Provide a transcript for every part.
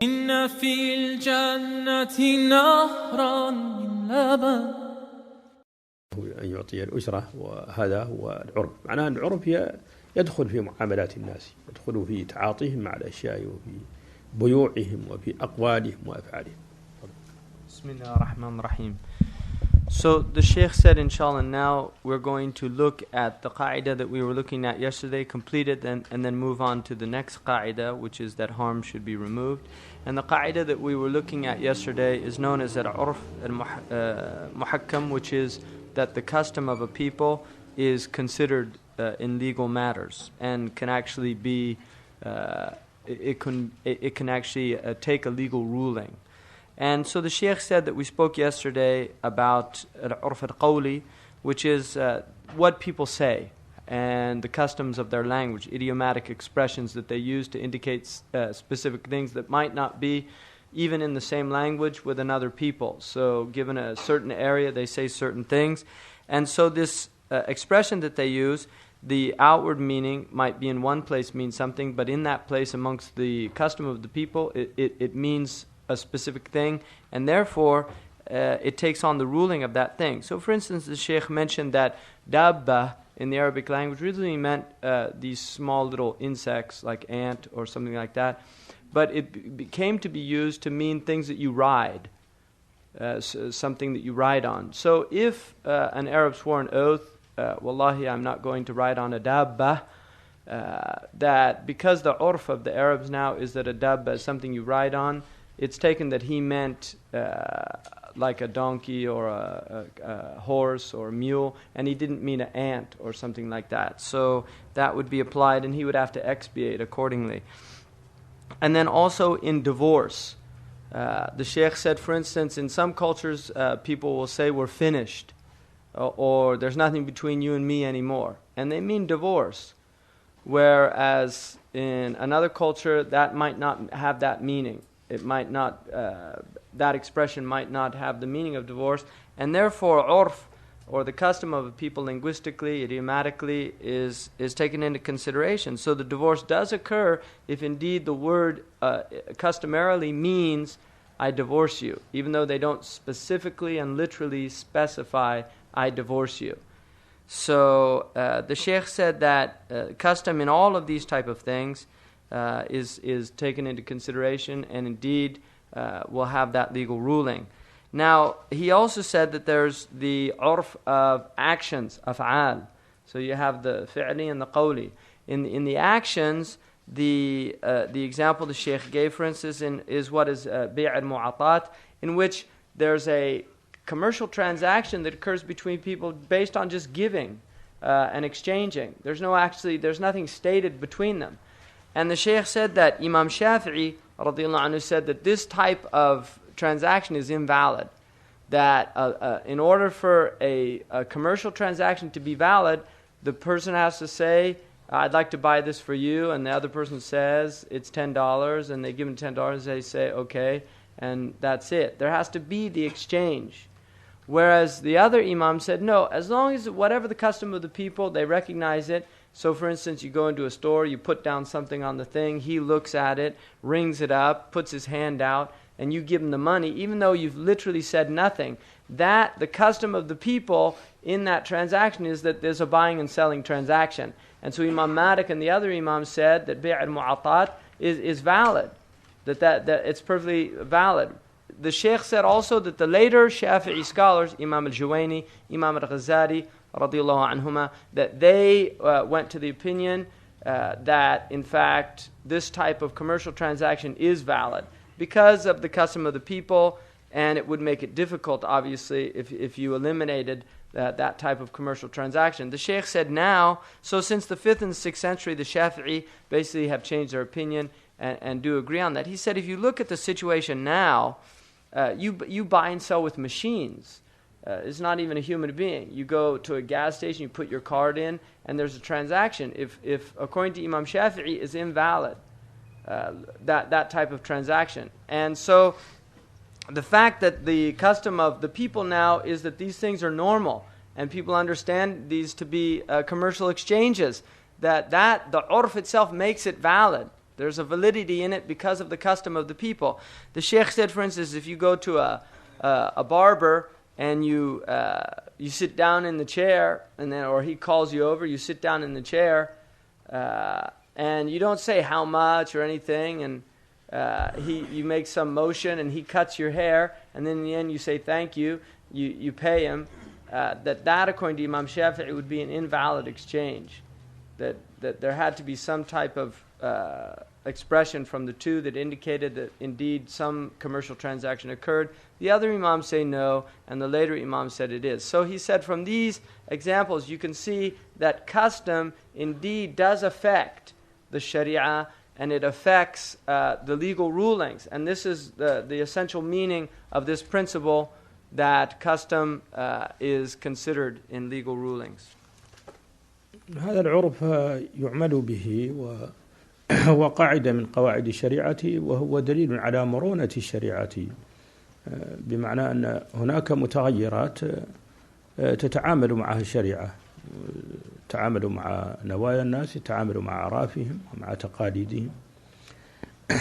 إن في الجنة نهرا من لبن أن يعطي الأجرة، وهذا هو العرف. معناه أن العرف يدخل في معاملات الناس، يدخل في تعاطيهم مع الأشياء وفي بيوعهم وفي أقوالهم وأفعالهم. Bismillah ar-Rahman ar-Rahim. So the Shaykh said, inshallah, now we're going to look at the qa'idah that we were looking at yesterday, complete it, and then move on to the next qa'idah, which is that harm should be removed. And the qa'idah that we were looking at yesterday is known as al-urf al-muhakkam, which is that the custom of a people is considered in legal matters and can actually be, it can actually take a legal ruling. And so the Shaykh said that we spoke yesterday about al-urf al-qawli, which is what people say and the customs of their language, idiomatic expressions that they use to indicate specific things that might not be even in the same language with another people. So given a certain area, they say certain things. And so this expression that they use, the outward meaning might be in one place mean something, but in that place amongst the custom of the people, it means a specific thing, and therefore it takes on the ruling of that thing. So for instance, the Shaykh mentioned that dabba in the Arabic language really meant these small little insects like ant or something like that, but it came to be used to mean things that you ride, something that you ride on. So if an Arab swore an oath, wallahi, I'm not going to ride on a dabba, that because the urf of the Arabs now is that a dabba is something you ride on, it's taken that he meant like a donkey or a horse or a mule, and he didn't mean an ant or something like that. So that would be applied, and he would have to expiate accordingly. And then also in divorce, the Shaykh said, for instance, in some cultures, people will say we're finished, or there's nothing between you and me anymore, and they mean divorce. Whereas in another culture, that might not have that meaning. It might not, that expression might not have the meaning of divorce, and therefore urf, or the custom of a people linguistically, idiomatically, is taken into consideration. So the divorce does occur if indeed the word customarily means I divorce you, even though they don't specifically and literally specify I divorce you. So the Shaykh said that custom in all of these type of things is taken into consideration, and indeed will have that legal ruling. Now, he also said that there's the urf of actions, af'al. So you have the fi'li and the qawli. In the actions, the example the Shaykh gave, for instance, is what is Bayyah al-mu'atat, in which there's a commercial transaction that occurs between people based on just giving and exchanging. There's nothing stated between them. And the Shaykh said that Imam Shafi'i radiallahu anhu said that this type of transaction is invalid. That in order for a commercial transaction to be valid, the person has to say, I'd like to buy this for you, and the other person says it's $10, and they give him $10, they say, okay, and that's it. There has to be the exchange. Whereas the other Imam said, no, as long as whatever the custom of the people, they recognize it. So for instance, you go into a store, you put down something on the thing, he looks at it, rings it up, puts his hand out, and you give him the money, even though you've literally said nothing. That, the custom of the people in that transaction is that there's a buying and selling transaction. And so Imam Malik and the other Imams said that Bayyah al-mu'atat is valid, that it's perfectly valid. The Shaykh said also that the later Shafi'i scholars, Imam al-Juwayni, Imam al-Ghazali, radiallahu anhuma, that they went to the opinion that in fact this type of commercial transaction is valid because of the custom of the people, and it would make it difficult, obviously, if you eliminated that type of commercial transaction. The Shaykh said now, so since the 5th and 6th century, the Shafi'i basically have changed their opinion and do agree on that. He said if you look at the situation now, you buy and sell with machines. It's not even a human being. You go to a gas station, you put your card in, and there's a transaction. If according to Imam Shafi'i, is invalid, that type of transaction. And so the fact that the custom of the people now is that these things are normal, and people understand these to be commercial exchanges, that the urf itself makes it valid, There's a validity in it because of the custom of the people. The Shaykh said, for instance, if you go to a barber and you sit down in the chair, and then, or he calls you over, you sit down in the chair, and you don't say how much or anything, and you make some motion and he cuts your hair, and then in the end you say thank you, you pay him. That according to Imam Shafi'i would be an invalid exchange. That there had to be some type of expression from the two that indicated that indeed some commercial transaction occurred. The other Imams say no, and the later Imams said it is. So he said from these examples you can see that custom indeed does affect the Sharia, and it affects the legal rulings. And this is the essential meaning of this principle, that custom is considered in legal rulings. هذا العرف يعمل به وهو قاعدة من قواعد الشريعة، وهو دليل على مرونة الشريعة، بمعنى أن هناك متغيرات تتعامل معها الشريعة، تتعامل مع نوايا الناس، تتعامل مع أعرافهم ومع تقاليدهم.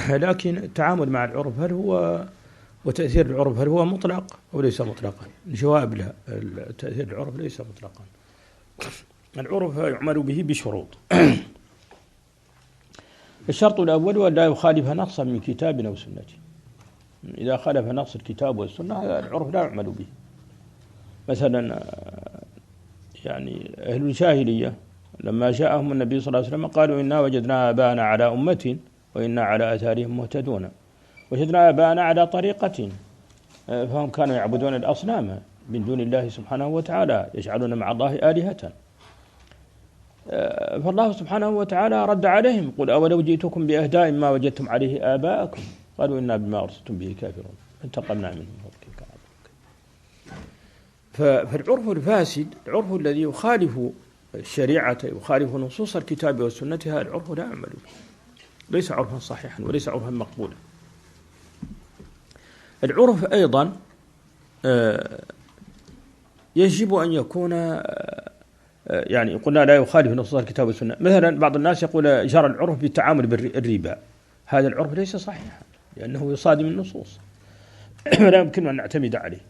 لكن التعامل مع العرف هل هو وتأثير العرف هل هو مطلق أو ليس مطلقا؟ الجواب لا، تأثير العرف ليس مطلقا. العرف يعمل به بشروط. الشرط الأول أن لا يخالف نصا من كتاب أو سنة. إذا خالف نص الكتاب والسنة العرف لا يعمل به. مثلا يعني أهل الجاهلية لما جاءهم النبي صلى الله عليه وسلم قالوا إنا وجدنا آباءنا على أمة وإنا على آثارهم مهتدون. وجدنا آباءنا على طريقة، فهم كانوا يعبدون الأصنام من دون الله سبحانه وتعالى، يجعلون مع الله آلهة. فالله سبحانه وتعالى رد عليهم: قل أولو جئتكم بأهداء ما وجدتم عليه آباءكم قالوا إنا بما أرسلتم به كافرون فانتقمنا منهم. فالعرف الفاسد، العرف الذي يخالف الشريعة، يخالف نصوص الكتاب والسنة، هذا العرف لا يعمل به، ليس عرفا صحيحا وليس عرفا مقبولا. العرف أيضا يجب أن يكون يعني قلنا لا يخالف نصوص الكتاب والسنة. مثلا بعض الناس يقول جرى العرف بالتعامل بالربا، هذا العرف ليس صحيحا لأنه يصادم النصوص، لا يمكن أن نعتمد عليه.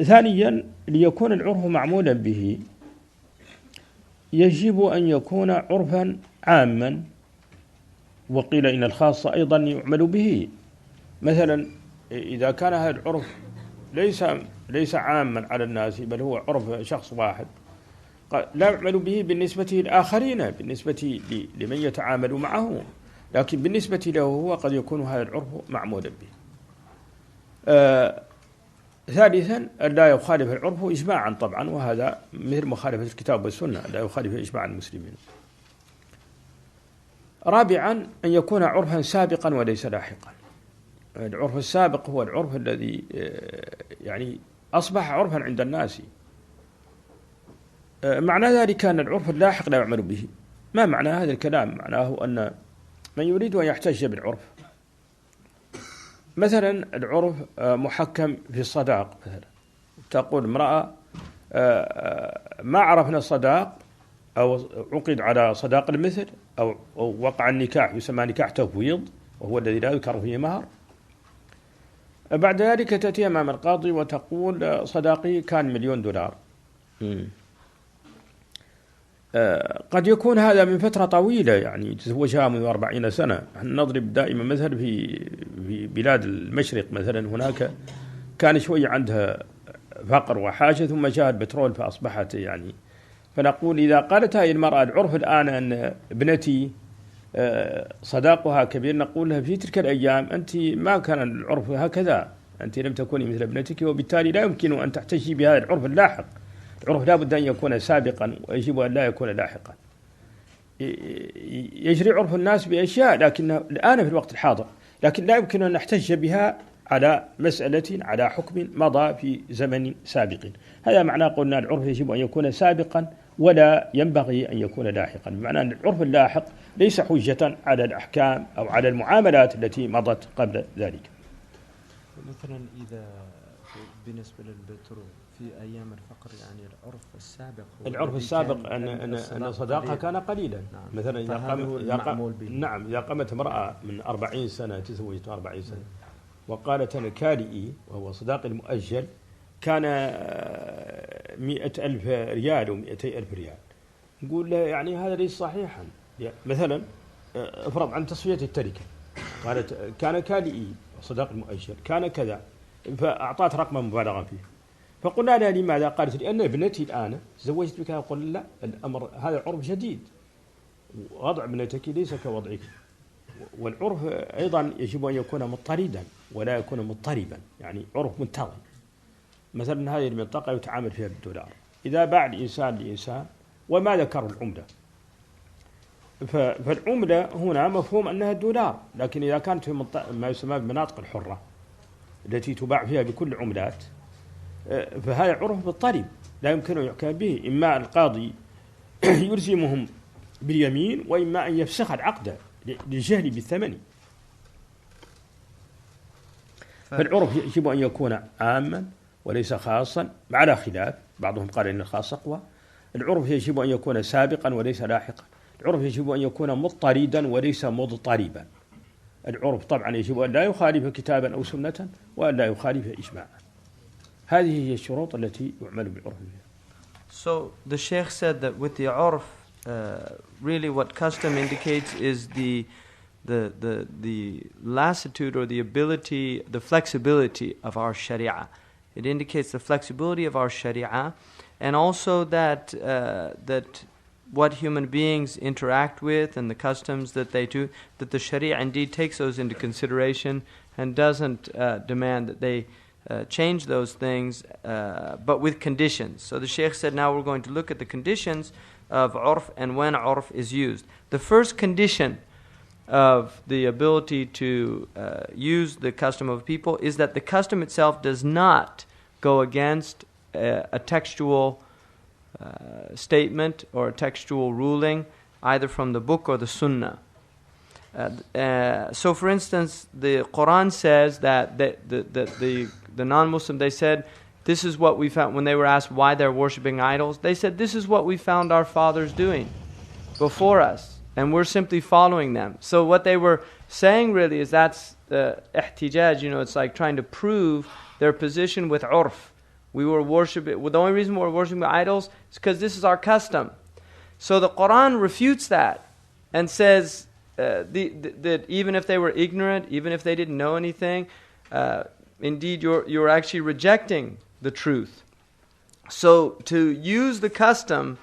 ثانيا ليكون العرف معمولا به يجب أن يكون عرفا عاما، وقيل إن الخاص أيضا يعمل به. مثلا إذا كان هذا العرف ليس عاما على الناس بل هو عرف شخص واحد، لا يعمل به بالنسبة للآخرين، بالنسبة لمن يتعامل معه، لكن بالنسبة له هو قد يكون هذا العرف معمولا به. ثالثا لا يخالف العرف إجماعا طبعا، وهذا مثل مخالفة الكتاب والسنة، لا يخالف إجماع المسلمين. رابعا أن يكون عرفا سابقا وليس لاحقا. العرف السابق هو العرف الذي يعني أصبح عرفا عند الناس. معنى ذلك أن العرف اللاحق لا يعمل به. ما معنى هذا الكلام؟ معناه أن من يريد أن يحتج بالعرف، مثلا العرف محكم في الصداق، مثلا تقول امرأة ما عرفنا الصداق أو عقد على صداق المثل أو وقع النكاح، يسمى نكاح تفويض وهو الذي لا يذكر فيه مهر. بعد ذلك تأتي أمام القاضي وتقول صداقي كان $1,000,000. قد يكون هذا من فترة طويلة، يعني تزوجها منذ 40 سنة. نضرب دائما مثل في بلاد المشرق، مثلا هناك كان شوي عندها فقر وحاجة ثم جاء البترول فأصبحت يعني، فنقول إذا قالت هذه المرأة العرف الآن أن ابنتي صداقها كبير، نقول لها في تلك الأيام أنت ما كان العرف هكذا، أنت لم تكوني مثل ابنتك، وبالتالي لا يمكن أن تحتجي بهذا العرف اللاحق. العرف لا بد أن يكون سابقا ويجب أن لا يكون لاحقا. يجري عرف الناس بأشياء لكنه الآن في الوقت الحاضر، لكن لا يمكن أن نحتج بها على مسألة على حكم مضى في زمن سابق. هذا معناه قلنا العرف يجب أن يكون سابقا ولا ينبغي أن يكون لاحقا، بمعنى أن العرف اللاحق ليس حجة على الأحكام أو على المعاملات التي مضت قبل ذلك. مثلا إذا بالنسبة للبترول في أيام الفقر يعني العرف السابق أن الصداقة كان قليلا. نعم. مثلا إذا قامت امرأة من 40 سنة تزوجت 40 سنة وقالت أنا كالئي وهو صداقي المؤجل كان 100,000 ريال و200,000 ريال، نقول له يعني هذا ليس صحيحا. مثلا افرض عن تصفية التركة، قالت كان كالئي صداق المؤجل كان كذا، فأعطت رقما مبالغا فيه، فقلنا لها لماذا؟ قالت لأن ابنتي الآن تزوجت بك. قل لا، الأمر هذا عرف جديد، وضع ابنتك ليس كوضعك، والعرف أيضا يجب أن يكون مضطردا ولا يكون مضطربا، يعني عرف منتظم. مثلا هذه المنطقة يتعامل فيها بالدولار، إذا باع الإنسان لإنسان وما ذكروا العملة، فالعملة هنا مفهوم أنها الدولار، لكن إذا كانت في ما يسمى بالمناطق الحرة التي تباع فيها بكل عملات، فهذا عرف مضطرب لا يمكن أن يحكم به. إما القاضي يلزمهم باليمين، وإما أن يفسخ العقد للجهل بالثمن. فالعرف يجب أن يكون عاما وليس خاصا، على خلاف بعضهم قال إن الخاص أقوى. العرف يجب أن يكون سابقا وليس لاحقا. العرف يجب أن يكون مضطردا وليس مضطربا. العرف طبعا يجب أن لا يخالف كتابا أو سنة، وأن لا يخالف إجماعا. هذه هي الشروط التي يعمل بالعرف فيها. So the Shaykh said that with the urf, really what custom indicates is the lassitude or the ability, the flexibility of our sharia. It indicates the flexibility of our sharia, and also that what human beings interact with and the customs that they do, that the sharia indeed takes those into consideration and doesn't demand that they change those things, but with conditions. So the Shaykh said now we're going to look at the conditions of urf and when urf is used. The first condition of the ability to use the custom of people is that the custom itself does not go against a textual statement or a textual ruling, either from the book or the sunnah. So for instance, the Quran says that the non-Muslim, they said, this is what we found, when they were asked why they're worshipping idols, they said, this is what we found our fathers doing before us, and we're simply following them. So what they were saying really is that's ihtijaj, it's like trying to prove their position with urf. We were worshiping, the only reason we're worshiping idols is because this is our custom. So the Quran refutes that and says that even if they were ignorant, even if they didn't know anything, indeed you're actually rejecting the truth. So to use the custom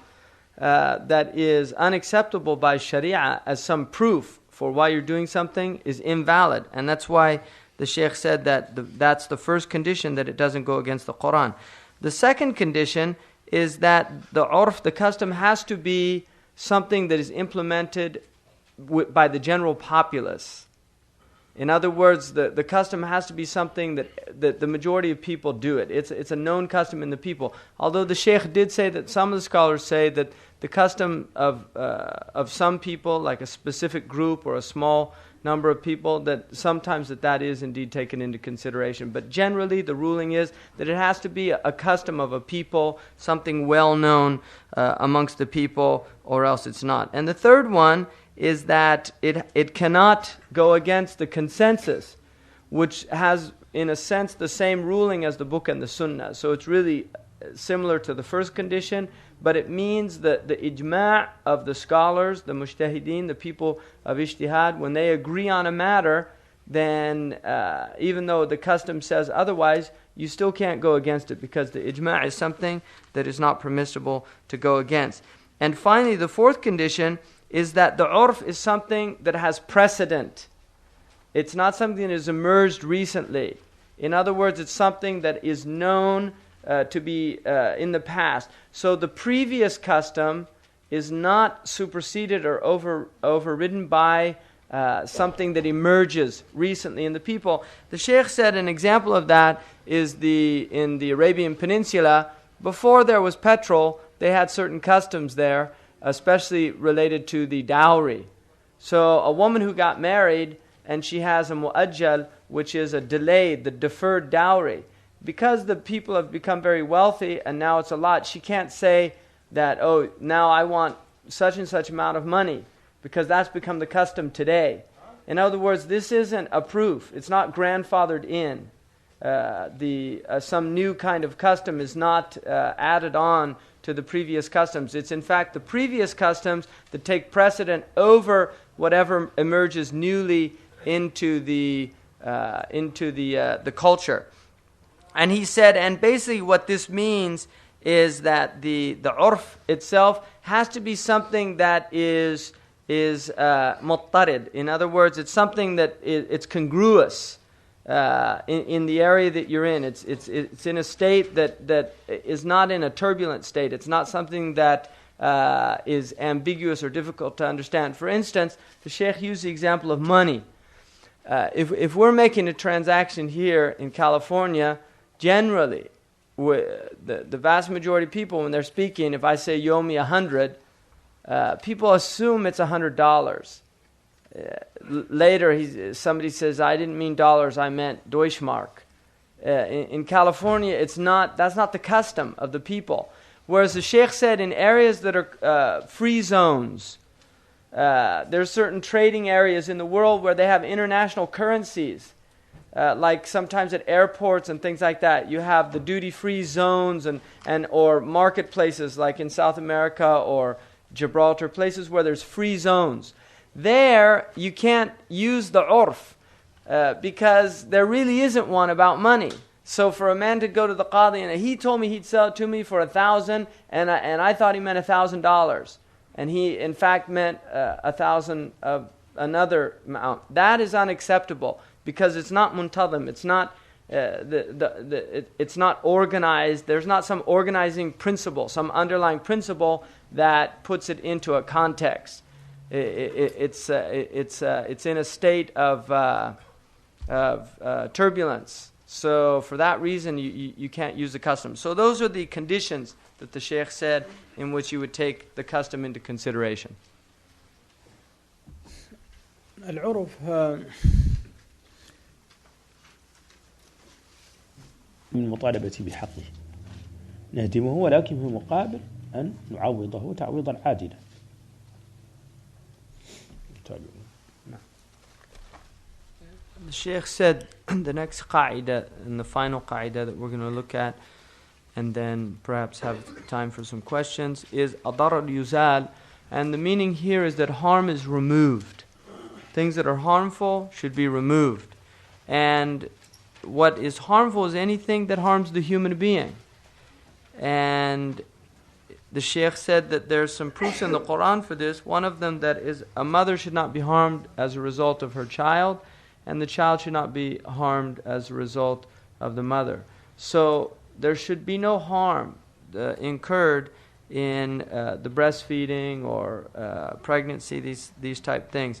that is unacceptable by Sharia as some proof for why you're doing something is invalid. And that's why the Shaykh said that that's the first condition, that it doesn't go against the Quran. The second condition is that the urf, the custom, has to be something that is implemented by the general populace. In other words, the custom has to be something that the majority of people do it. It's a known custom in the people. Although the Shaykh did say that some of the scholars say that the custom of some people, like a specific group or a small number of people, that sometimes that is indeed taken into consideration. But generally the ruling is that it has to be a custom of a people, something well known amongst the people, or else it's not. And the third one is that it cannot go against the consensus, which has in a sense the same ruling as the book and the sunnah. So it's really similar to the first condition, but it means that the ijma' of the scholars, the mujtahideen, the people of ijtihad, when they agree on a matter, then even though the custom says otherwise, you still can't go against it, because the ijma' is something that is not permissible to go against. And finally, the fourth condition is that the urf is something that has precedent. It's not something that has emerged recently. In other words, it's something that is known to be in the past. So the previous custom is not superseded or overridden by something that emerges recently in the people. The Shaykh said an example of that is in the Arabian Peninsula. Before there was petrol, they had certain customs there, especially related to the dowry. So a woman who got married and she has a mu'ajjal, which is a delayed, the deferred dowry, because the people have become very wealthy and now it's a lot, she can't say that, oh, now I want such and such amount of money, because that's become the custom today. In other words, this isn't a proof. It's not grandfathered in. Some new kind of custom is not added on to the previous customs. It's in fact the previous customs that take precedent over whatever emerges newly into the culture. And he said, and basically what this means is that the urf itself has to be something that is muttarid. In other words, it's something that it's congruous in the area that you're in. It's in a state that is not in a turbulent state. It's not something that is ambiguous or difficult to understand. For instance, the Shaykh used the example of money. If we're making a transaction here in California, generally, the vast majority of people, when they're speaking, if I say you owe me 100, people assume it's $100. Later, somebody says, I didn't mean dollars, I meant Deutschmark. In California, that's not the custom of the people. Whereas the Shaykh said in areas that are free zones, there's certain trading areas in the world where they have international currencies. Like sometimes at airports and things like that, you have the duty-free zones or marketplaces like in South America or Gibraltar, places where there's free zones. There, you can't use the urf because there really isn't one about money. So for a man to go to the qadi and he told me he'd sell it to me for 1,000 and I thought he meant $1,000 and he in fact meant 1,000 of another amount. That is unacceptable because it's not muntazim. It's not it's not organized. There's not some organizing principle, some underlying principle that puts it into a context. It's in a state of turbulence. So for that reason, you can't use the custom. So those are the conditions that the Shaykh said in which you would take the custom into consideration. العرف من المطالبة بحقه نهدمه ولكن في مقابل أن نعوضه تعويضا عادلا. The Shaykh said the next qa'idah and the final qa'idah that we're going to look at and then perhaps have time for some questions is adarar yuzal, and the meaning here is that harm is removed. Things that are harmful should be removed. And what is harmful is anything that harms the human being. And the Shaykh said that there's some proofs in the Quran for this. One of them that is a mother should not be harmed as a result of her child, and the child should not be harmed as a result of the mother. So there should be no harm incurred in the breastfeeding or pregnancy, these type things.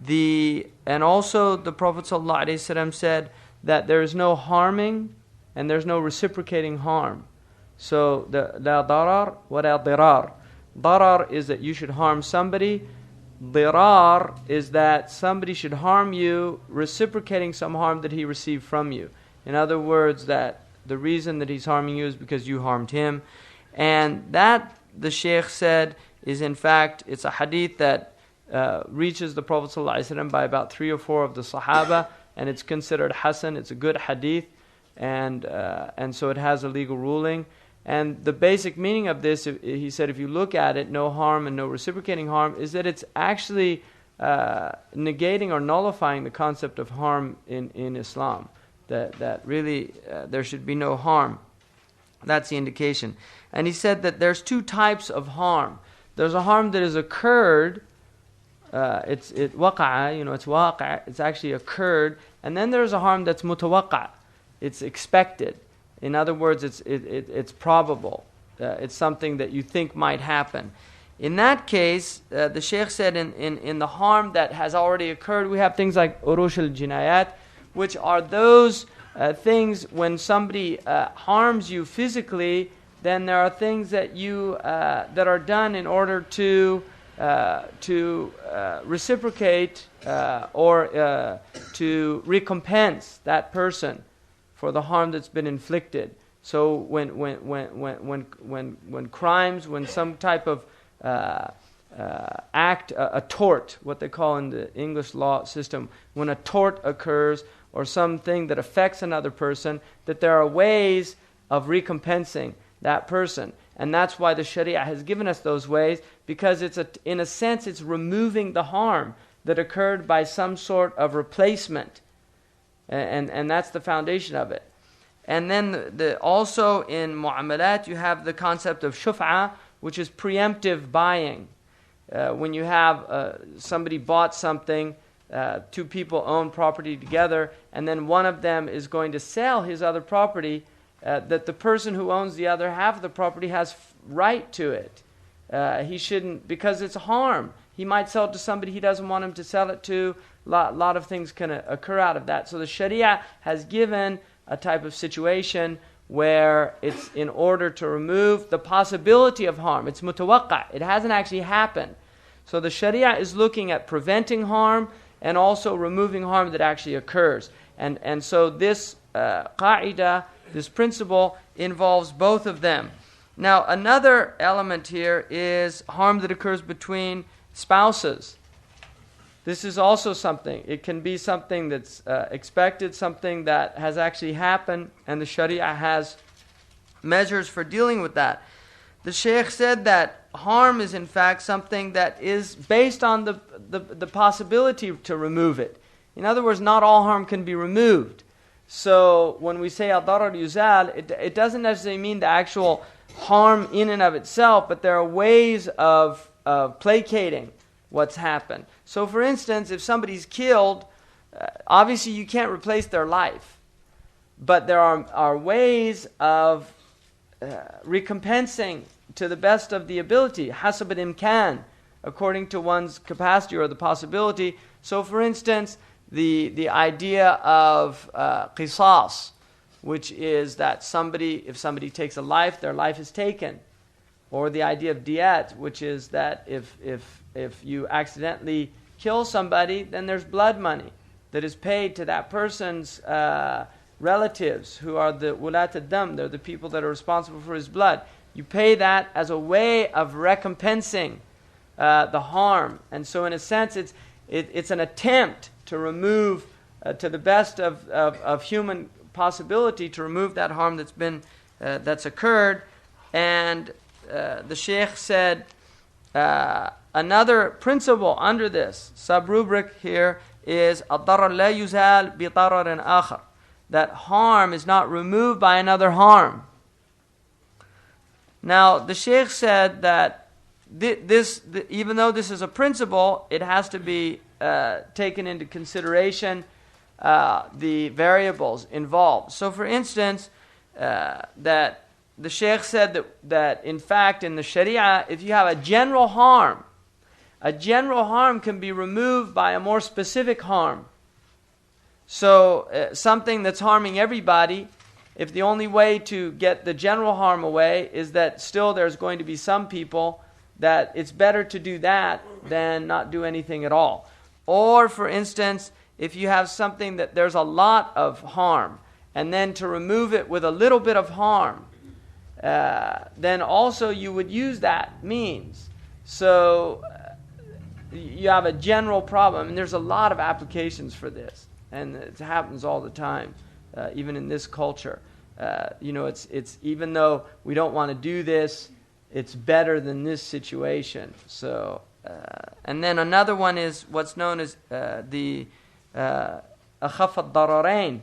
And also the Prophet ﷺ said that there is no harming and there's no reciprocating harm. So la darar wa la dirar. Darar is that you should harm somebody. Dirar is that somebody should harm you, reciprocating some harm that he received from you. In other words, that the reason that he's harming you is because you harmed him. And that, the Shaykh said, is in fact, it's a hadith that reaches the Prophet ﷺ by about 3 or 4 of the Sahaba, and it's considered Hasan. It's a good hadith, and so it has a legal ruling. And the basic meaning of this, he said, if you look at it, no harm and no reciprocating harm, is that it's actually negating or nullifying the concept of harm in Islam. That really there should be no harm. That's the indication. And he said that there's 2 types of harm. There's a harm that has occurred. It's waqa'a, it's waqa', it's actually occurred. And then there's a harm that's mutawaqqa', it's expected. In other words, it's probable. It's something that you think might happen. In that case, the Shaykh said in the harm that has already occurred, we have things like urush al-jinayat, which are those things when somebody harms you physically, then there are things that that are done in order to reciprocate or to recompense that person for the harm that's been inflicted. So when crimes, when some type of act, a tort, what they call in the English law system, when a tort occurs or something that affects another person, that there are ways of recompensing that person. And that's why the Sharia has given us those ways, because in a sense it's removing the harm that occurred by some sort of replacement. And that's the foundation of it. And then also in mu'amalat you have the concept of shuf'a, which is preemptive buying. When you have somebody bought something, two people own property together, and then one of them is going to sell his other property, that the person who owns the other half of the property has right to it. He shouldn't, because it's harm. He might sell it to somebody he doesn't want him to sell it to. A lot of things can occur out of that. So the Sharia has given a type of situation where it's in order to remove the possibility of harm. It's mutawaqqa'. It hasn't actually happened. So the Sharia is looking at preventing harm and also removing harm that actually occurs. And so this qa'idah, this principle, involves both of them. Now, another element here is harm that occurs between spouses. This is also something. It can be something that's expected, something that has actually happened, and the Sharia has measures for dealing with that. The Shaykh said that harm is in fact something that is based on the possibility to remove it. In other words, not all harm can be removed. So when we say al-darar yuzal, it doesn't necessarily mean the actual harm in and of itself, but there are ways of placating what's happened. So for instance, if somebody's killed, obviously you can't replace their life. But there are ways of recompensing to the best of the ability, hasab al-imkan, according to one's capacity or the possibility. So for instance, the idea of qisas, which is that if somebody takes a life, their life is taken. Or the idea of diyat, which is that if you accidentally kill somebody, then there's blood money that is paid to that person's relatives, who are the wulat ad-dam. They're the people that are responsible for his blood. You pay that as a way of recompensing the harm. And so in a sense, it's an attempt to remove, to the best of human possibility, to remove that harm that's occurred. And the Shaykh said another principle under this sub-rubric here is ad-darar la yuzal bi dararin akhar, that harm is not removed by another harm. Now the Shaykh said that even though this is a principle, it has to be taken into consideration the variables involved. So for instance, that the Shaykh said that in fact in the Sharia, if you have a general harm can be removed by a more specific harm. So something that's harming everybody, if the only way to get the general harm away is that still there's going to be some people that it's better to do that than not do anything at all. Or for instance, if you have something that there's a lot of harm, and then to remove it with a little bit of harm, then also you would use that means. So you have a general problem, and there's a lot of applications for this, and it happens all the time, even in this culture. It's even though we don't want to do this, it's better than this situation. So, and then another one is what's known as the akhaf ad-dararain,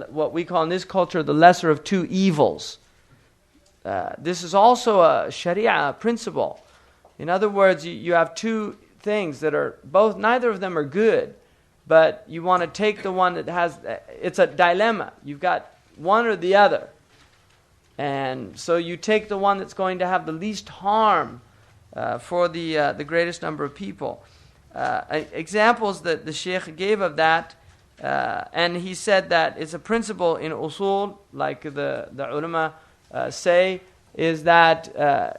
what we call in this culture the lesser of two evils. This is also a Sharia principle. In other words, you have two things that are both, neither of them are good, but you want to take the one that has, it's a dilemma. You've got one or the other. And so you take the one that's going to have the least harm for the greatest number of people. Examples that the Shaykh gave of that, and he said that it's a principle in usul, like the ulama say, is that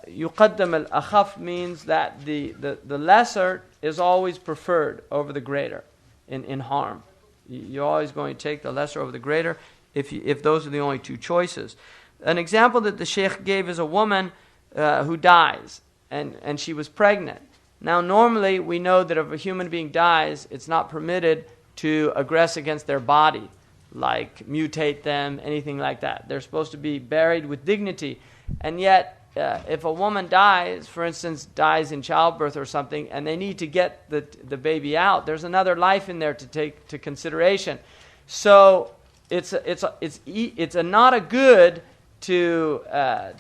yuqaddam al-akhaf means that the lesser is always preferred over the greater in harm. You're always going to take the lesser over the greater if those are the only two choices. An example that the Shaykh gave is a woman who dies, and she was pregnant. Now, normally, we know that if a human being dies, it's not permitted to aggress against their body, like mutate them, anything like that. They're supposed to be buried with dignity. And yet, if a woman dies, for instance, dies in childbirth or something, and they need to get the baby out, there's another life in there to take to consideration. So it's not a good to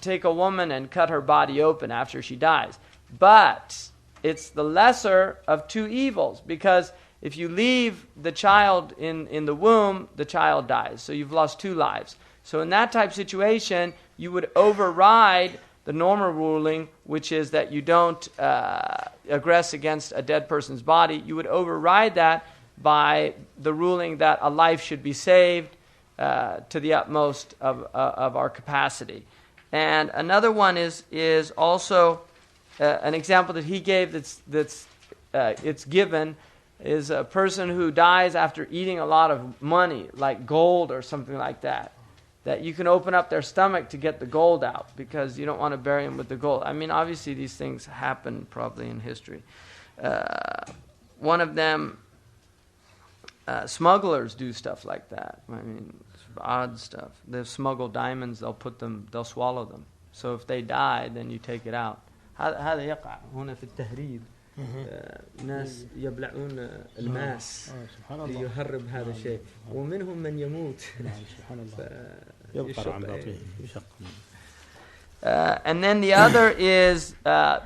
take a woman and cut her body open after she dies. But it's the lesser of two evils, because if you leave the child in the womb, the child dies. So you've lost two lives. So in that type of situation, you would override the normal ruling, which is that you don't aggress against a dead person's body. You would override that by the ruling that a life should be saved to the utmost of our capacity. And another one is also an example that he gave it's given is a person who dies after eating a lot of money, like gold or something like that. That you can open up their stomach to get the gold out because you don't want to bury them with the gold. I mean, obviously these things happen probably in history. One of them, smugglers do stuff like that. I mean, odd stuff. They smuggle diamonds, they'll swallow them. So if they die, then you take it out. هذا يقع هنا في التهريب. ناس يبلعون الماس ليهرب هذا الشيء ومنهم من يموت. سبحان الله. يبقر عن باطنه يشق. And then the other is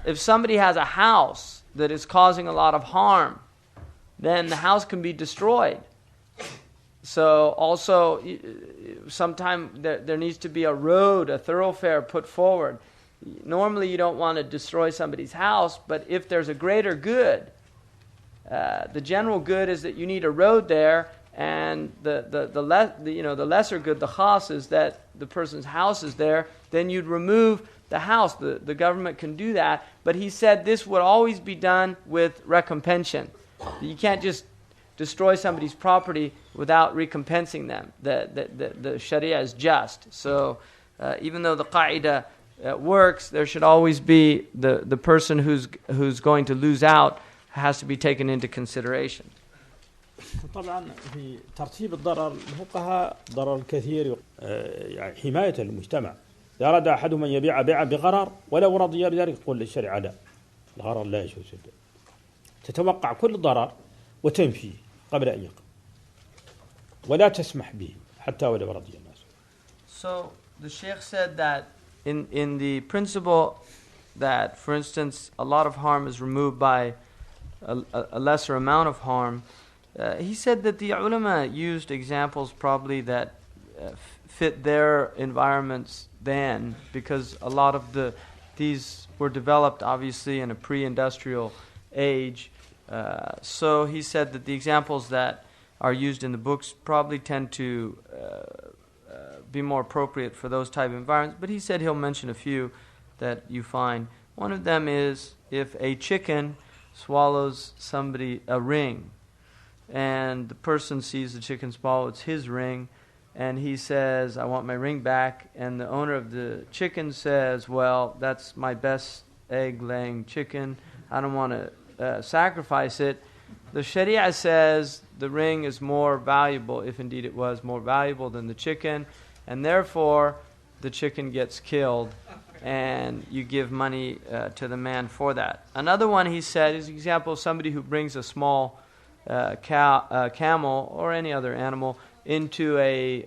if somebody has a house that is causing a lot of harm, then the house can be destroyed. So also, sometime there needs to be a road, a thoroughfare put forward. Normally you don't want to destroy somebody's house, but if there's a greater good, the general good is that you need a road there, and the lesser good, the khas, is that the person's house is there, then you'd remove the house. The government can do that, but he said this would always be done with recompensation. You can't just destroy somebody's property without recompensing them. The Sharia is just. So even though the qa'idah works, there should always be the person who's going to lose out has to be taken into consideration. طبعا في ترتيب الضرر الفقهاء ضرر الكثير يعني حماية المجتمع. إذا أراد أحدهم أن يبيع بيعا بغرر ولو رضي بذلك يقول للشريعة لا، الغرر لا يجوز، تتوقع كل ضرر وتنفيه قبل أن يقع ولا تسمح به حتى ولو رضي الناس. So the Shaykh said that in the principle that, for instance, a lot of harm is removed by a lesser amount of harm, he said that the ulama used examples probably that fit their environments then, because a lot of these were developed obviously in a pre-industrial age. So he said that the examples that are used in the books probably tend to be more appropriate for those type of environments. But he said he'll mention a few that you find. One of them is if a chicken swallows a ring, and the person sees the chicken swallow, it's his ring, and he says, I want my ring back, and the owner of the chicken says, well, that's my best egg-laying chicken, I don't want to sacrifice it. The Sharia says the ring is more valuable, if indeed it was more valuable than the chicken, and therefore the chicken gets killed, and you give money to the man for that. Another one he said is an example of somebody who brings a small camel or any other animal into a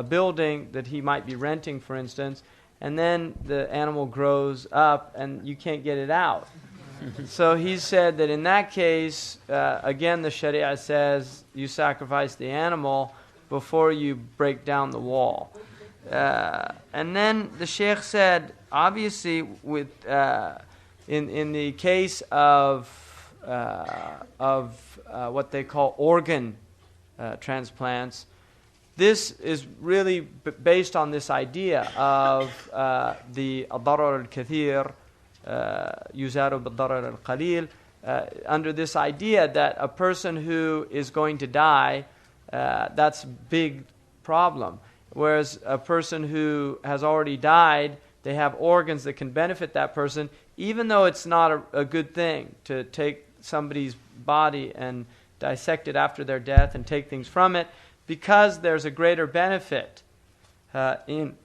building that he might be renting, for instance, and then the animal grows up and you can't get it out. So he said that in that case, again, the Sharia says you sacrifice the animal before you break down the wall. And then the Shaykh said, obviously, with in the case of what they call organ transplants, this is really based on this idea of the ad-darar al-kathir yuzaru bid-darar al-qalil, under this idea that a person who is going to die, that's big problem. Whereas a person who has already died, they have organs that can benefit that person, even though it's not a good thing to take somebody's body and dissect it after their death and take things from it, because there's a greater benefit in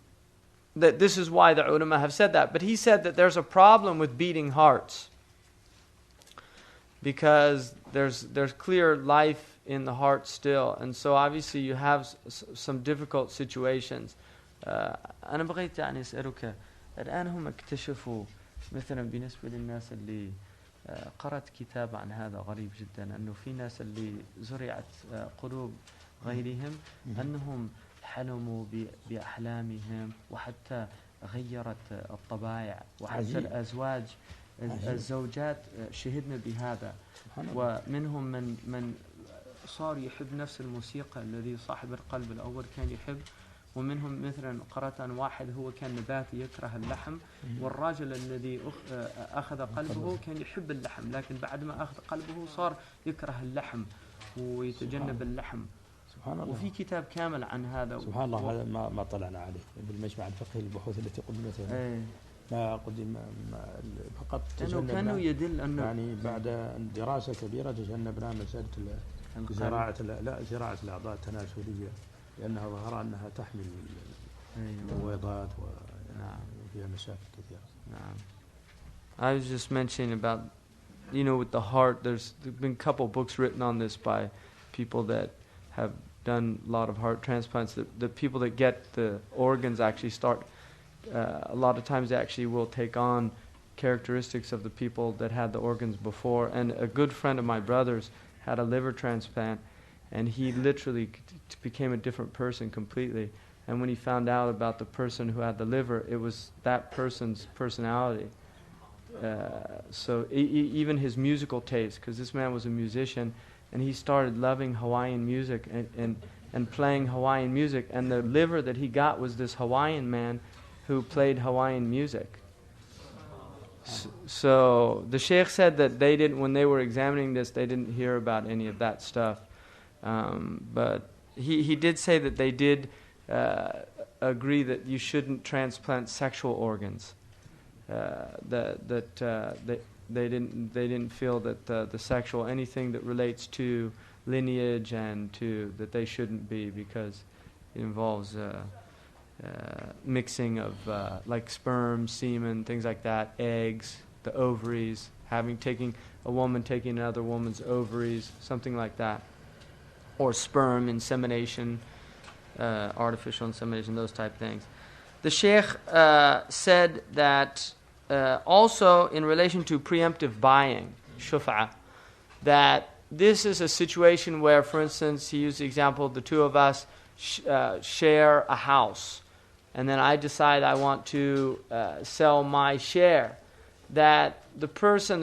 that. This is why the ulama have said that. But he said that there's a problem with beating hearts, because there's clear life in the heart still, and so obviously you have some difficult situations. أنا بغيت يعني أسألك الآن هم اكتشفوا مثلا بالنسبة للناس اللي قرأت كتاب عن هذا غريب جدا، أنه في ناس اللي زرعت قلوب غيرهم أنهم حلموا بأحلامهم وحتى غيرت الطبائع، وحتى الأزواج الزوجات شهدنا بهذا، ومنهم من صار يحب نفس الموسيقى الذي صاحب القلب الأول كان يحب، ومنهم مثلا قرأت عن واحد هو كان نباتي يكره اللحم، والراجل الذي أخذ قلبه كان يحب اللحم، لكن بعد ما أخذ قلبه صار يكره اللحم ويتجنب اللحم. سبحان الله. وفي كتاب كامل عن هذا. سبحان الله. هذا ما طلعنا عليه بالمجمع الفقهي البحوث التي قدمتها. ما قدم فقط كانوا يدل أنه يعني بعد دراسة كبيرة تجنبنا مسألة زراعة الأعضاء التناسلية، لأنها ظهر أنها تحمل البويضات وفيها مشاكل كثيرة. I was just mentioning about, with the heart, there's been a couple books written on this by people that have done a lot of heart transplants. The people that get the organs actually start, a lot of times they actually will take on characteristics of the people that had the organs before. And a good friend of my brother's had a liver transplant, and he literally became a different person completely. And when he found out about the person who had the liver, it was that person's personality. So even his musical taste, because this man was a musician, and he started loving Hawaiian music and playing Hawaiian music. And the liver that he got was this Hawaiian man who played Hawaiian music. So the Shaykh said that they didn't, when they were examining this, they didn't hear about any of that stuff. But he did say that they did agree that you shouldn't transplant sexual organs. They didn't feel that the sexual, anything that relates to lineage and to that they shouldn't be, because it involves mixing of like sperm, semen, things like that, eggs, the ovaries, taking a woman taking another woman's ovaries, something like that, or sperm insemination, artificial insemination, those type things. The Shaykh said that also in relation to preemptive buying, shuf'a, that this is a situation where, for instance, he used the example of the two of us share a house, and then I decide I want to sell my share. That the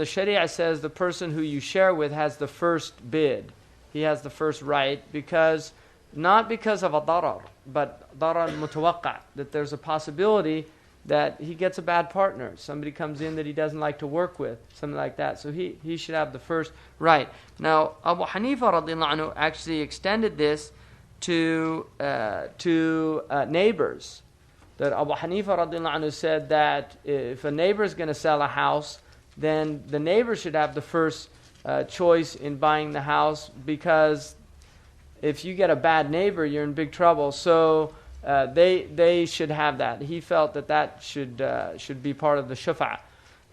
Sharia says the person who you share with has the first bid. He has the first right, not because of a darar, but darar mutawaqqa, that there's a possibility that he gets a bad partner. Somebody comes in that he doesn't like to work with, something like that. So he should have the first right. Now, Abu Hanifa radiallahu anhu actually extended this to neighbors. That Abu Hanifa radiallahu anhu said that if a neighbor is going to sell a house, then the neighbor should have the first choice in buying the house, because if you get a bad neighbor, you're in big trouble. So they should have that. He felt that should be part of the shufa'.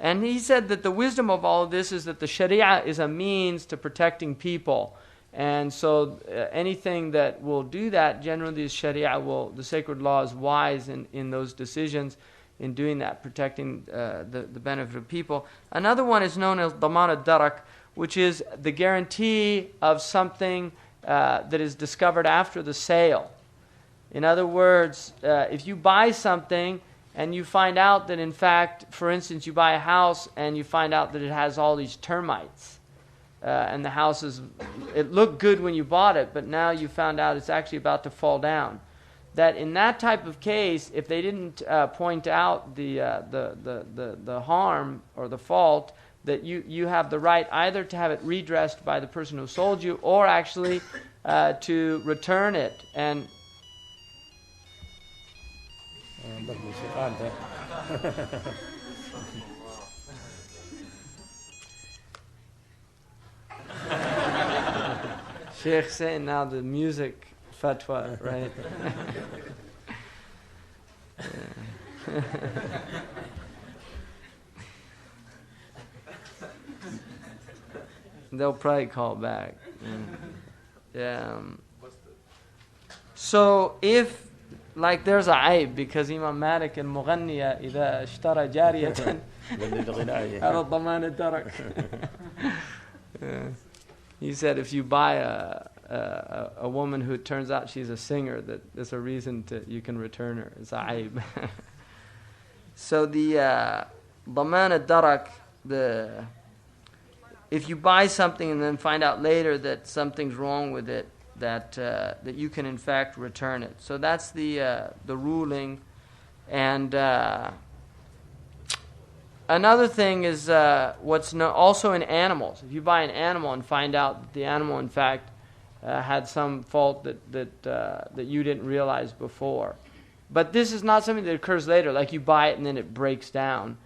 And he said that the wisdom of all of this is that the Sharia is a means to protecting people. And so anything that will do that, generally the Sharia the sacred law is wise in those decisions, in doing that, protecting the benefit of people. Another one is known as Daman al-Darak, which is the guarantee of something that is discovered after the sale. In other words, if you buy something and you find out that, in fact, for instance, you buy a house and you find out that it has all these termites, and the house it looked good when you bought it, but now you found out it's actually about to fall down. That in that type of case, if they didn't point out the harm or the fault, that you have the right either to have it redressed by the person who sold you, or actually to return it. And عندك موسيقى أنت. Shaykh saying now the music fatwa, right? They'll probably call back. Yeah. So if like there's a aib because Imam Malik al-Mughanniya إذا اشترى جارية على الضمان الدرك. He said if you buy a woman who turns out she's a singer, that there's a reason you can return her. It's a aib. So the ضمان الدرك, if you buy something and then find out later that something's wrong with it, that you can in fact return it. So that's the ruling. And another thing is also in animals. If you buy an animal and find out that the animal in fact had some fault that you didn't realize before. But this is not something that occurs later. Like you buy it and then it breaks down.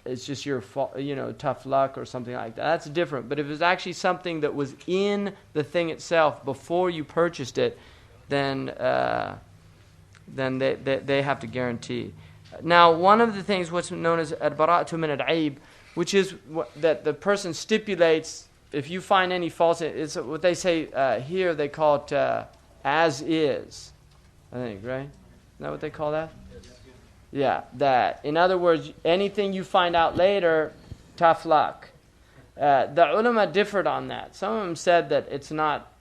It's just your fault, tough luck or something like that. That's different. But if it's actually something that was in the thing itself before you purchased it, then they have to guarantee. Now, one of the things, what's known as al-bara'atu min al-aib, which is that the person stipulates, if you find any faults, it's what they say here, they call it as is, I think, right? Isn't that what they call that? Yeah, that. In other words, anything you find out later, tough luck. The ulama differed on that. Some of them said that it's not,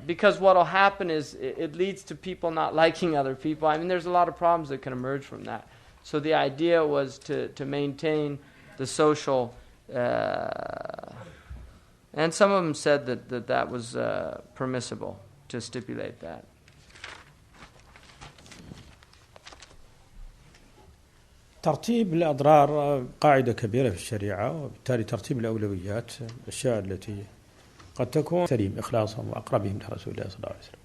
because what will happen is it leads to people not liking other people. I mean, there's a lot of problems that can emerge from that. So the idea was to maintain the social, and some of them said that was permissible to stipulate that. ترتيب الأضرار قاعدة كبيرة في الشريعة، وبالتالي ترتيب الأولويات الأشياء التي قد تكون سليم إخلاصهم وأقربهم لرسول الله صلى الله عليه وسلم.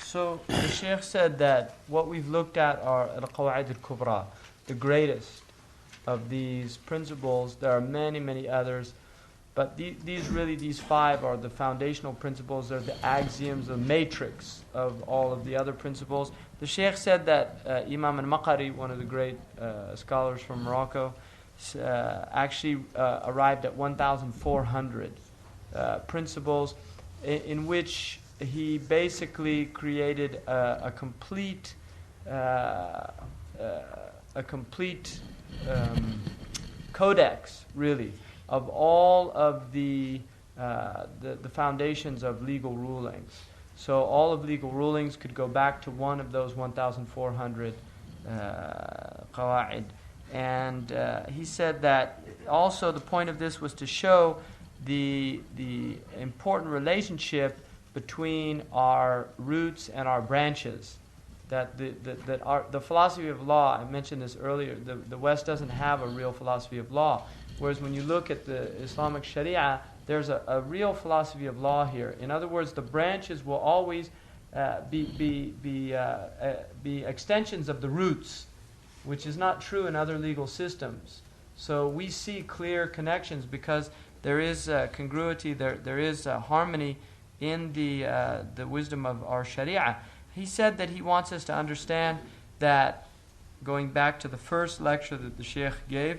So the Shaykh said that what we've looked at are al-qawaid al-kubra, the greatest of these principles. There are many, many others, but these five are the foundational principles. They're the axioms, the matrix of all of the other principles. The Shaykh said that Imam al-Maqari, one of the great scholars from Morocco, actually arrived at 1,400 principles, in which he basically created a complete codex, really, of all of the foundations of legal rulings. So all of legal rulings could go back to one of those 1,400 qawa'id. And he said that also the point of this was to show the important relationship between our roots and our branches. That the philosophy of law, I mentioned this earlier, the West doesn't have a real philosophy of law. Whereas when you look at the Islamic Sharia, there's a real philosophy of law here. In other words, the branches will always be extensions of the roots, which is not true in other legal systems. So we see clear connections because there is congruity, there is harmony in the wisdom of our Sharia. He said that he wants us to understand that, going back to the first lecture that the Shaykh gave,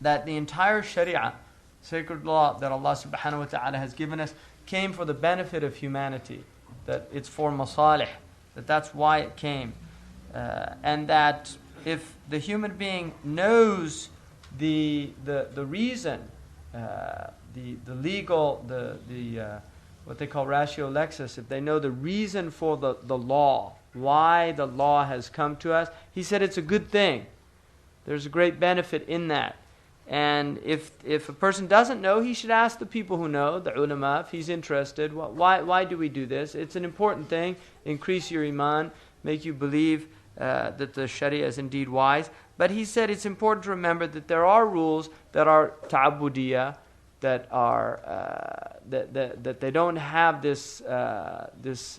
that the entire Sharia, sacred law that Allah subhanahu wa ta'ala has given us, came for the benefit of humanity, that it's for masalih, that's why it came. And that if the human being knows the reason, the legal, what they call ratio lexis, if they know the reason for the law, why the law has come to us, he said it's a good thing. There's a great benefit in that. And if a person doesn't know, he should ask the people who know, the ulama, if he's interested. Why do we do this? It's an important thing. Increase your iman, make you believe that the Sharia is indeed wise. But he said it's important to remember that there are rules that are ta'abudiyah, that are that they don't have this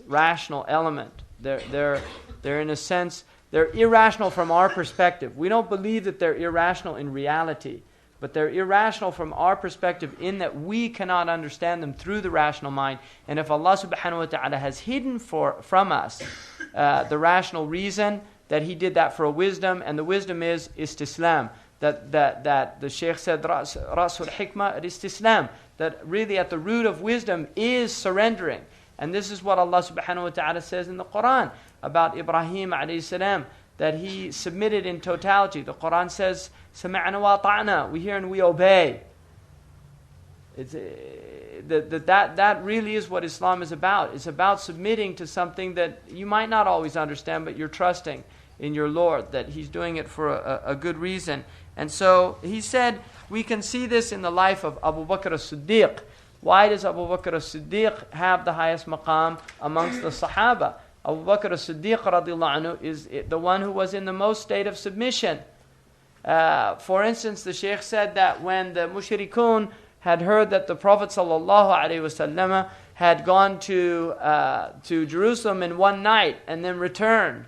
rational element They're in a sense, they're irrational from our perspective. We don't believe that they're irrational in reality, but they're irrational from our perspective in that we cannot understand them through the rational mind. And if Allah subhanahu wa ta'ala has hidden from us the rational reason, that He did that for a wisdom, and the wisdom is istislam. That the Shaykh said, Rasul hikmah istislam. That really at the root of wisdom is surrendering. And this is what Allah subhanahu wa ta'ala says in the Quran about Ibrahim alayhi salam, that he submitted in totality. The Quran says, Sami'na wa ta'na, we hear and we obey. That really is what Islam is about. It's about submitting to something that you might not always understand, but you're trusting in your Lord, that He's doing it for a good reason. And so he said, we can see this in the life of Abu Bakr as-Siddiq. Why does Abu Bakr as-Siddiq have the highest maqam amongst the Sahaba? Abu Bakr as-Siddiq radiallahu anhu is the one who was in the most state of submission. For instance, the Shaykh said that when the mushrikun had heard that the Prophet sallallahu alaihi wasallam had gone to Jerusalem in one night and then returned,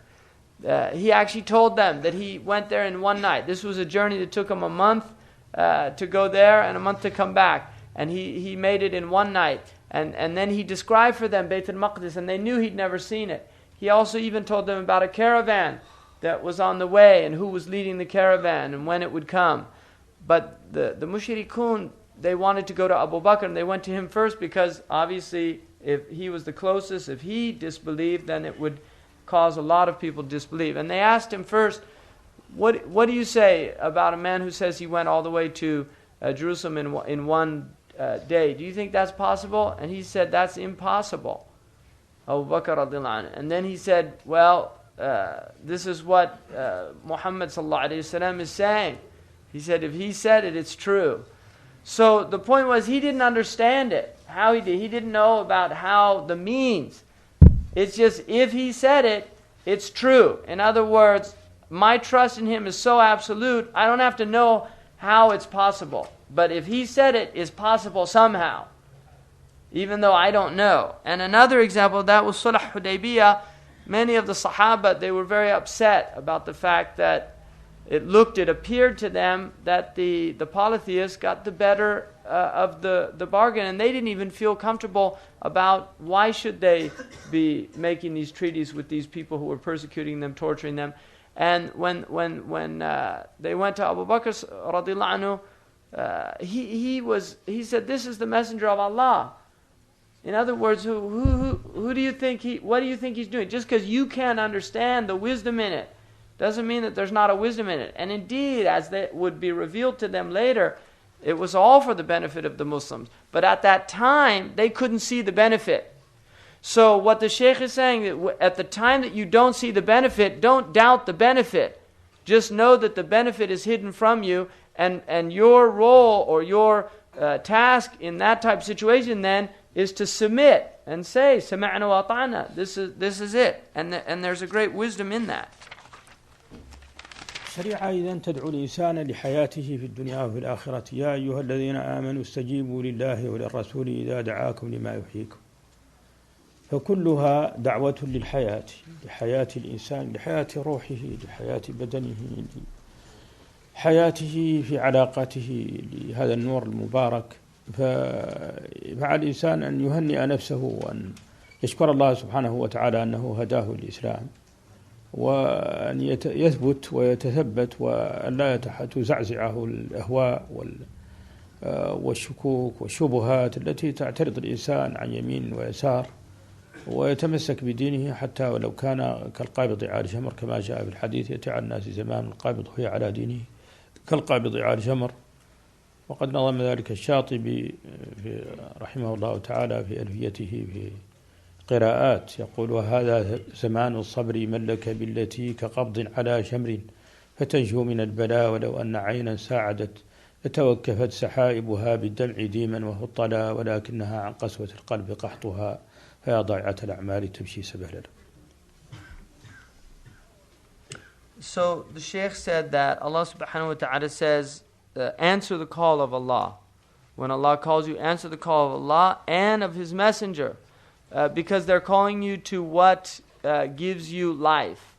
he actually told them that he went there in one night. This was a journey that took him a month to go there and a month to come back. And he made it in one night. And then he described for them Bayt al-Maqdis, and they knew he'd never seen it. He also even told them about a caravan that was on the way and who was leading the caravan and when it would come. But the mushrikun, they wanted to go to Abu Bakr, and they went to him first because obviously if he was the closest, if he disbelieved, then it would cause a lot of people to disbelieve. And they asked him first, what do you say about a man who says he went all the way to Jerusalem in one day? Do you think that's possible? And he said, that's impossible. Abu Bakr radiallahu anhu. And then he said, well, this is what Muhammad sallallahu alayhi wasallam is saying. He said, if he said it, it's true. So the point was, he didn't understand it. How he did. He didn't know about how the means. It's just, if he said it, it's true. In other words, my trust in him is so absolute, I don't have to know how it's possible. But if he said it, it's possible somehow, even though I don't know. And another example of that was Sulh Hudaybiyah. Many of the Sahaba, they were very upset about the fact that it appeared to them that the polytheists got the better of the bargain, and they didn't even feel comfortable about why should they be making these treaties with these people who were persecuting them, torturing them. And when they went to Abu Bakr radiallahu anhu, he said, this is the messenger of Allah. In other words, who do you think what do you think he's doing? Just because you can't understand the wisdom in it doesn't mean that there's not a wisdom in it. And indeed, as that would be revealed to them later, it was all for the benefit of the Muslims. But at that time, they couldn't see the benefit. So what the Shaykh is saying, that at the time that you don't see the benefit, don't doubt the benefit. Just know that the benefit is hidden from you, and your role or your task in that type of situation then is to submit and say, Sami'na wa ta'na. This is it. And there's a great wisdom in that. الشريعة إذا تدعو الإنسان لحياته في الدنيا وفي الآخرة يا أيها الذين آمنوا استجيبوا لله وللرسول إذا دعاكم لما يحييكم فكلها دعوة للحياة، لحياة الإنسان، لحياة روحه، لحياة بدنه، لحياته في علاقته لهذا النور المبارك. فعلى الإنسان أن يهنئ نفسه وأن يشكر الله سبحانه وتعالى أنه هداه للإسلام، وأن يثبت ويتثبت وأن لا تزعزعه الأهواء والشكوك والشبهات التي تعترض الإنسان عن يمين ويسار، ويتمسك بدينه حتى ولو كان كالقابض على جمر، كما جاء في الحديث يأتي على الناس زمان القابض هي على دينه كالقابض على جمر. وقد نظم ذلك الشاطبي رحمه الله تعالى في ألفيته في قراءات، يقول وهذا زمان الصبر من لك بالتي كقبض على شمر فتنجو من البلاء ولو أن عينا ساعدت لتوكفت سحائبها بالدمع ديما وهو الطلا ولكنها عن قسوة القلب قحطها فيا ضائعة الأعمال تمشي سبهللا. So the Shaykh said that Allah subhanahu wa ta'ala says, answer the call of Allah. When Allah calls you, answer the call of Allah and of His Messenger. Because they're calling you to what gives you life.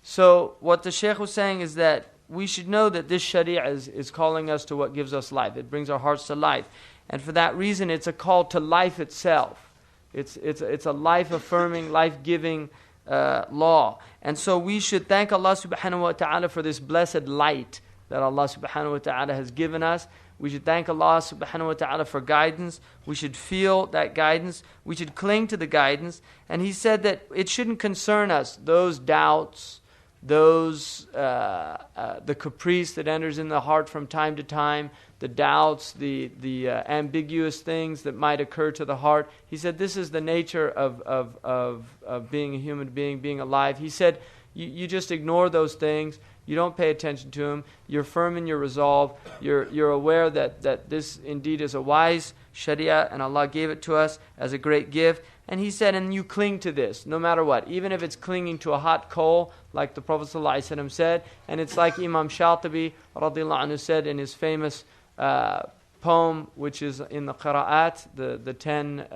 So what the Shaykh was saying is that we should know that this Sharia is calling us to what gives us life. It brings our hearts to life. And for that reason, it's a call to life itself. It's a life-affirming, life-giving law. And so we should thank Allah subhanahu wa ta'ala for this blessed light that Allah subhanahu wa ta'ala has given us. We should thank Allah subhanahu wa ta'ala for guidance. We should feel that guidance. We should cling to the guidance. And he said that it shouldn't concern us, those doubts, the caprice that enters in the heart from time to time, the doubts, the ambiguous things that might occur to the heart. He said this is the nature of being a human being alive. He said you just ignore those things. You don't pay attention to them. You're firm in your resolve. You're aware that this indeed is a wise Sharia and Allah gave it to us as a great gift. And he said, and you cling to this no matter what, even if it's clinging to a hot coal, like the Prophet ﷺ said. And it's like Imam Shatibi radiallahu anhu said in his famous poem, which is in the Qira'at, the 10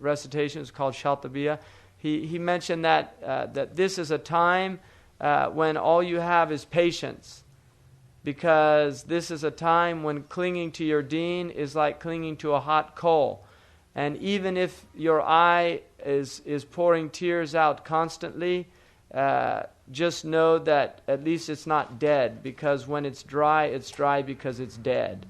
recitations called Shatibiyah. He mentioned that this is a time when all you have is patience, because this is a time when clinging to your deen is like clinging to a hot coal. And even if your eye is pouring tears out constantly, just know that at least it's not dead, because when it's dry because it's dead.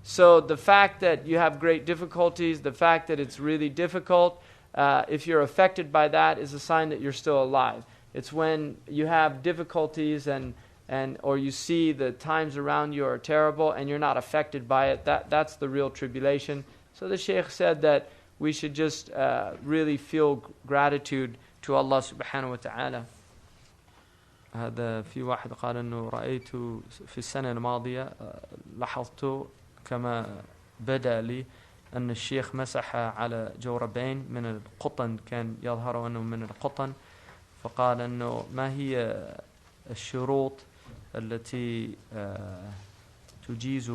So the fact that you have great difficulties, the fact that it's really difficult, if you're affected by that, is a sign that you're still alive. It's when you have difficulties or you see the times around you are terrible and you're not affected by it, that's the real tribulation. So the Shaykh said that we should just really feel gratitude to Allah subhanahu wa ta'ala. هذا في واحد قال أنه رأيت في السنة الماضية لاحظت كما بدا لي أن الشيخ مسح على جوربين من القطن، كان يظهر أنه من القطن، فقال أنه ما هي الشروط التي تجيز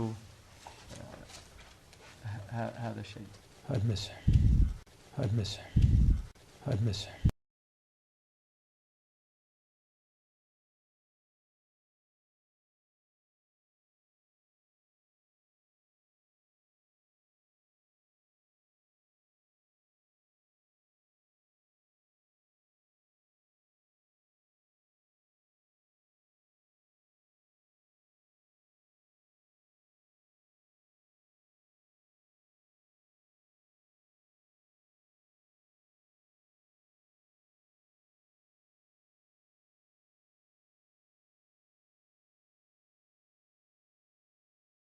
هذا الشيء؟ المسح